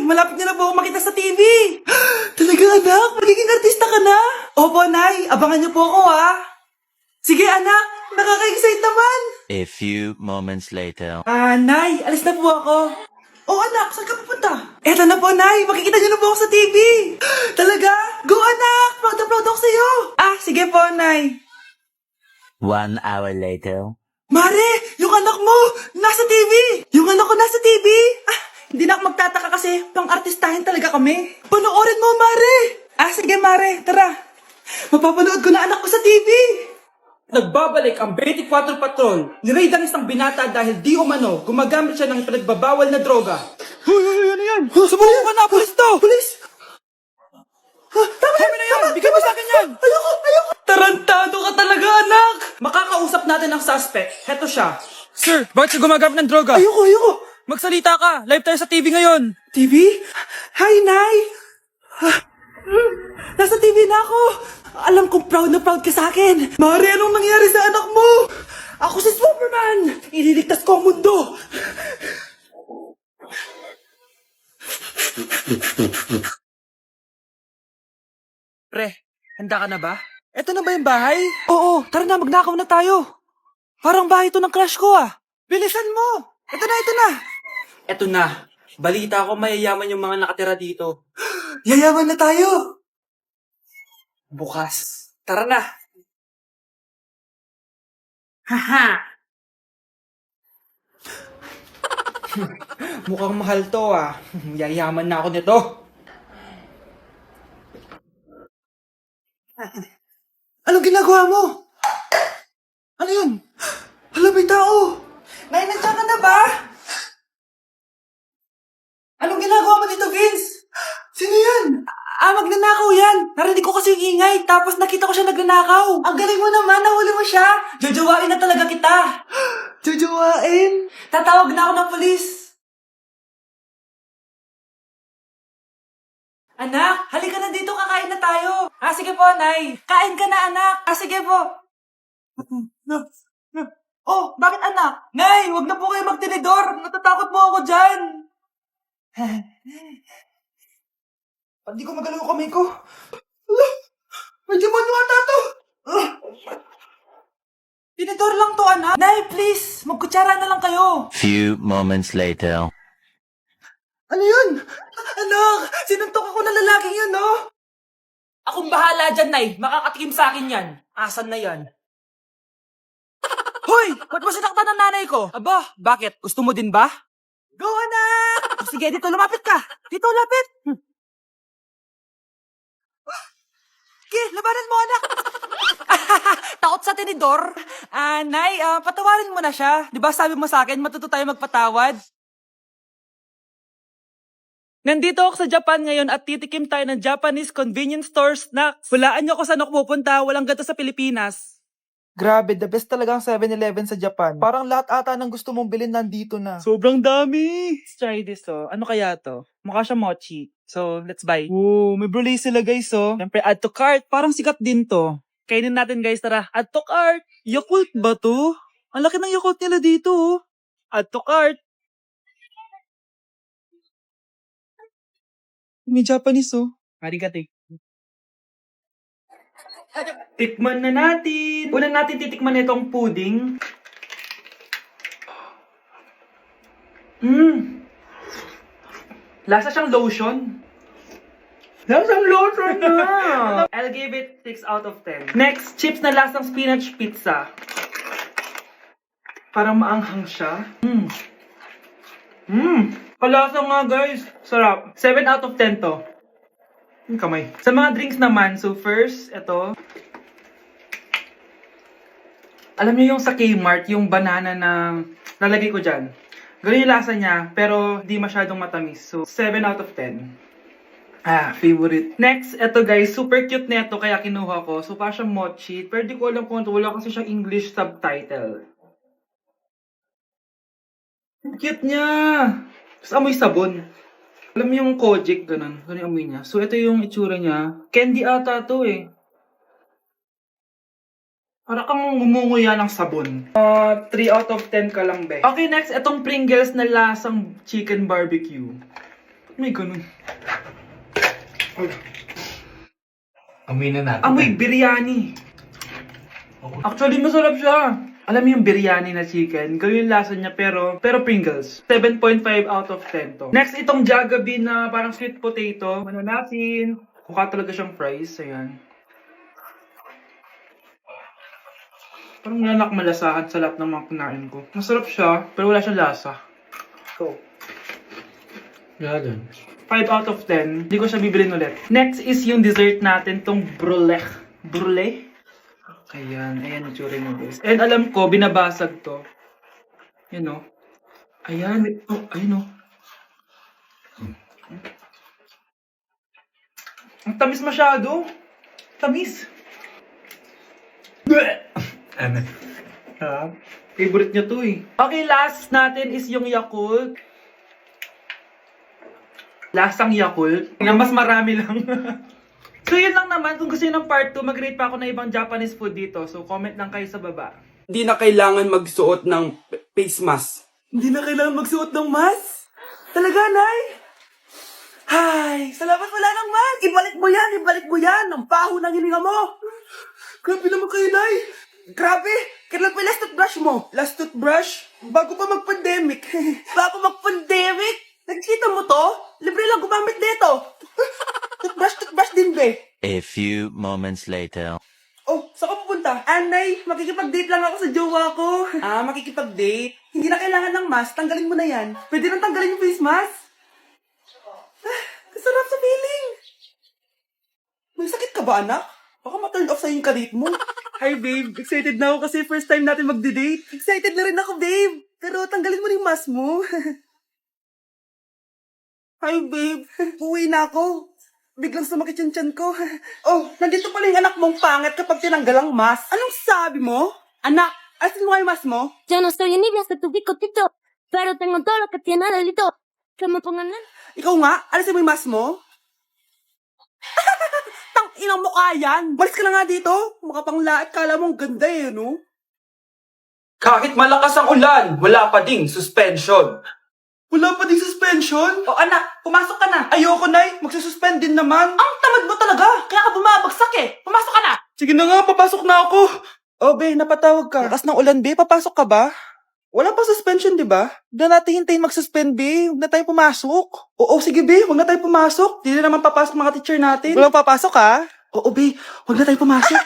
malapit na po ako makita sa TV. Talaga anak, magiging artista ka na? Opo, Nay. Abangan niyo po ako, ha? Sige, anak. Nakaka-excite naman. A few moments later. Nay, alis na po ako. Oh, anak, saan ka pupunta? Eto na po, Nay. Makikita niyo na po ako sa TV. Talaga? Go, anak. Proud na proud ako sa'yo. Sige po, Nay. 1 hour later. Mare, yung anak mo, nasa TV. Yung anak ko nasa TV. Hindi na ako magtataka kasi pang-artistahin talaga kami. Panoorin mo, Mare. Sige, Mare. Tara. Mapapanood ko na anak ko sa TV. Nagbabalik ang 24 Patrol. Niraid ang isang binata dahil di umano gumagamit siya ng pinagbabawal na droga. Hoy, ano yan? Sumuko ka na, pulis to! Pulis! Tama na yan! Bigyan mo sa akin yan! Ayoko! Tarantado ka talaga, anak! Makakausap natin ang suspect. Heto siya. Sir, bakit siya gumagamit ng droga? Ayoko! Magsalita ka! Live tayo sa TV ngayon! TV? Hi, Nay! Nasa TV na ako! Alam kong proud na proud ka sa akin! Mare, anong nangyari sa anak mo? Ako si Superman! Ililigtas ko ang mundo! Pre, handa ka na ba? Eto na ba yung bahay? Oo, tara na, magnakaw na tayo. Parang bahay to ng crush ko Bilisan mo! Ito na! Eto na. Balita ko mayayaman yung mga nakatira dito. Yayaman na tayo! Bukas. Tara na! Haha! Mukhang mahal to Yayaman na ako nito. Anong ginagawa mo? Ano yun? Hala, may tao! Nay, nandiyan ka na ba? Anong ginagawa mo dito, Vince? Sino yan? Magnanakaw yan. Narinig ko kasi yung ingay, tapos nakita ko siya nagnanakaw. Ang galing mo naman, nahuli mo siya. Jojowain na talaga kita. Jojowain? Tatawag na ako ng polis. Anak, halika na dito, kakain na tayo. Sige po, Nay. Kain ka na, anak. Sige po. Oh, bakit anak? Nay, wag na po kayo magtinidor. Natatakot mo ako dyan. Hindi ko magalaw ang kamay ko. May demonyo ata to. Tinidor lang to, anak. Nay, please. Magkutsara na lang kayo. Few moments later. Ano yun? Anak, sinuntok ako ng lalaking yun, no? Akong bahala dyan, Nay. Makakatikim sa akin yan. Asan na yan? Hoy! Ba't mo sinaktan ng nanay ko? Aba, bakit? Gusto mo din ba? Go, anak! Sige, dito lumapit ka. Dito, lapit. Sige, labanan mo, anak. Takot sa tinidor? Nay, patawarin mo na siya. Di ba sabi mo sa akin, matuto tayo magpatawad? Nandito ako sa Japan ngayon at titikim tayo ng Japanese convenience store snacks. Hulaan niyo kung saan ako pupunta. Walang ganito sa Pilipinas. Grabe, the best talaga ang 7-Eleven sa Japan. Parang lahat ata ng gusto mong bilhin nandito na. Sobrang dami. Let's try this, Ano kaya to? Mukha siya mochi. So, let's buy. Oh, may brulee sila, guys, Siyempre, add to cart. Parang sikat din to. Kainin natin, guys, tara. Add to cart. Yakult ba to? Ang laki ng Yakult nila dito, Add to cart. May Japanese, Arigato. Tikman na natin. Una natin titikman itong pudding. Lasa siyang lotion. Lasang lotion na! I'll give it 6 out of 10. Next, chips na lasang spinach pizza. Parang maanghang siya. Kalasa nga, guys. Sarap. 7 out of 10 to. Yung kamay. Sa mga drinks naman, so first, ito. Alam niyo yung sa Kmart, yung banana na lalagay ko dyan. Ganun yung lasa niya, pero di masyadong matamis. So, 7 out of 10. Favorite. Next, ito guys, super cute na ito, kaya kinuha ko. So, parang siyang mochi. Pero di ko alam kung ito, wala kasi siyang English subtitle. Cute niya! Tapos amoy sabon. Alam mo yung Kojic, ganun. Ganun yung amoy niya. So, ito yung itsura niya. Candy ata to Para kang ngumunguya ng sabon. 3 out of 10 ka lang, be. Okay, next, itong Pringles na lasang chicken barbecue. May ganun. Amoy na natin. Amoy biryani. Actually, masarap siya. Alam mo yung biryani na chicken, ganun yung lasa niya pero Pringles. 7.5 out of 10 to. Next, itong Jollibee na parang sweet potato. Ano natin? Mukha talaga siyang fries. Ayan. Parang nanak malasahan sa lahat ng mga kinain ko. Masarap siya, pero wala siyang lasa. So, Ganun. 5 out of 10. Hindi ko siya bibilin ulit. Next is yung dessert natin, tong brulee. Brulee? Ayan, ayan yung tsura niya guys. And alam ko, binabasag to. Yan o. Ayan, oh, ayun o. Ang tamis masyado. Tamis. Ano? Ha? Favorite niya to eh. Okay, last natin is yung Yakult. Lasang Yakult. Na mas marami lang. So yun lang naman. Kung gusto nyo ng part 2, mag-rate pa ako ng ibang Japanese food dito. So comment lang kayo sa baba. Hindi na kailangan magsuot ng face mask. Hindi na kailangan magsuot ng mask? Talaga, Nay? Hay, salamat wala ng mask. Ibalik mo yan. Ang baho ng hininga mo. Grabe naman kayo, Nay. Grabe. Kailan pa yung last toothbrush mo? Last toothbrush? Bago pa mag-pandemic. Bago mag-pandemic? Nakikita mo to? Libre lang gumamit dito. Toothbrush din, be. A few moments later. Oh, saan ka pupunta? Anay, makikipag-date lang ako sa jowa ko. Makikipag-date? Hindi na kailangan ng mask, tanggalin mo na yan. Pwede nang tanggalin yung face mask. Kasarap sa feeling. May sakit ka ba, anak? Baka ma-turn off sa'yo yung karit mo. Hi, babe. Excited na ako kasi first time natin magde-date. Excited na rin ako, babe. Pero tanggalin mo rin yung mask mo. Hi, babe. Uwi na ako. Biglang sumakit yung tiyan ko. Oh, nandito pala yung anak mong pangit kapag tinanggal ang mask. Anong sabi mo? Anak, alisin mo nga yung mask mo? Yo no soy envidia hasta tu picotito, pero tengo todo lo que tiene delito. Que me pongan en... Ikaw nga, alisin mo yung mask mo? Tang inang mukha yan. Balis ka na nga dito. Mukha pang lahat, kala mong ganda eh, no? Kahit malakas ang ulan, wala pa ding suspension. Wala pa din suspension? O anak, pumasok ka na. Ayoko, Nay. Magsususpend din naman. Ang tamad mo talaga. Kaya ka bumabagsak eh. Pumasok ka na. Sige na nga, papasok na ako. Oh, be, napatawag ka. Lakas ng ulan, be. Papasok ka ba? Wala pa suspension, di ba? Huwag na natin hintayin mag-suspend, be. Huwag na tayo pumasok. Oo, sige, be. Huwag na tayo pumasok. Di na naman papasok mga teacher natin. Walang papasok, ha? Oo, be. Huwag na tayo pumasok.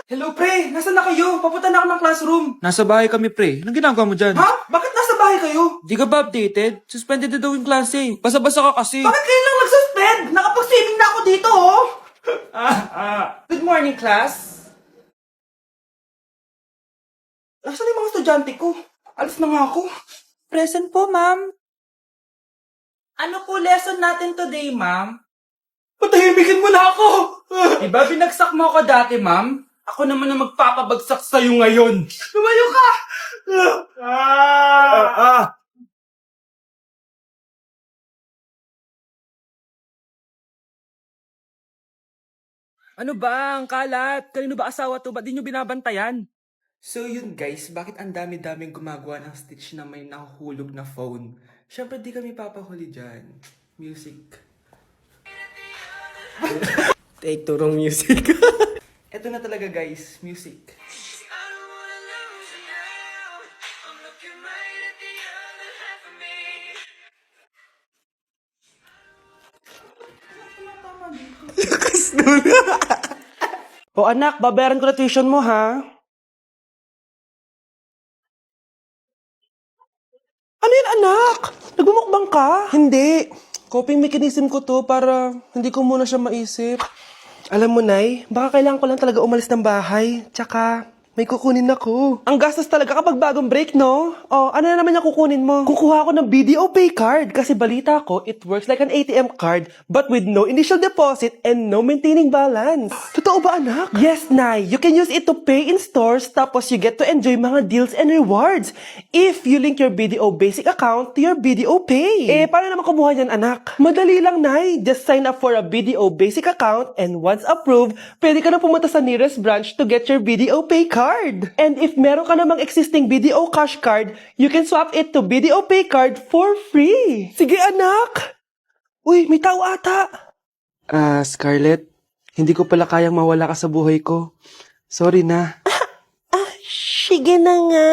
Hello, pre. Nasaan na kayo? Papunta na ako ng classroom. Nasa bahay kami, pre. Anong ginagawa mo dyan? Ha? Bakit nasa bahay kayo? Di ka ba updated? Suspended na daw yung klase. Basa-basa ka kasi. Bakit kayo lang nag-suspend? Nakapag-swimming na ako dito, oh! Good morning, class. Nasaan yung mga estudyante ko? Alis na nga ako. Present po, ma'am. Ano po lesson natin today, ma'am? Patahimikin mo na ako! Diba binagsak mo ako dati, ma'am? Ako naman ang magpapabagsak sa'yo ngayon. Lumayo ka! Ano ba? Ang kalat. Kanino ba asawa to? Ba't di nyo binabantayan? So yun guys, bakit ang dami-daming gumagawa ng stitch na may nahuhulog na phone? Siyempre di kami papahuli dyan. Music. Take turong music. Eto na talaga guys, music. O anak, babayaran ko na tuition mo ha? Ano yan anak? Nagmumukbang ka? Hindi. Coping mechanism ko to para hindi ko muna siya maisip. Alam mo, Nay, baka kailangan ko lang talaga umalis ng bahay. Tsaka, may kukunin ako. Ang gastos talaga kapag bagong break, no? Oh, ano na naman yung kukunin mo? Kukuha ako ng BDO Pay card kasi balita ko, it works like an ATM card but with no initial deposit and no maintaining balance. Totoo ba, anak? Yes, Nay. You can use it to pay in stores tapos you get to enjoy mga deals and rewards if you link your BDO Basic account to your BDO Pay. Eh, paano naman kumuha yan, anak? Madali lang, Nay. Just sign up for a BDO Basic account and once approved, pwede ka na pumunta sa nearest branch to get your BDO Pay card. And if meron ka namang existing BDO Cash card, you can swap it to BDO Pay card for free. Sige, anak! Uy, may tao ata. Scarlett, hindi ko pala kayang mawala ka sa buhay ko. Sorry na. Sige na nga.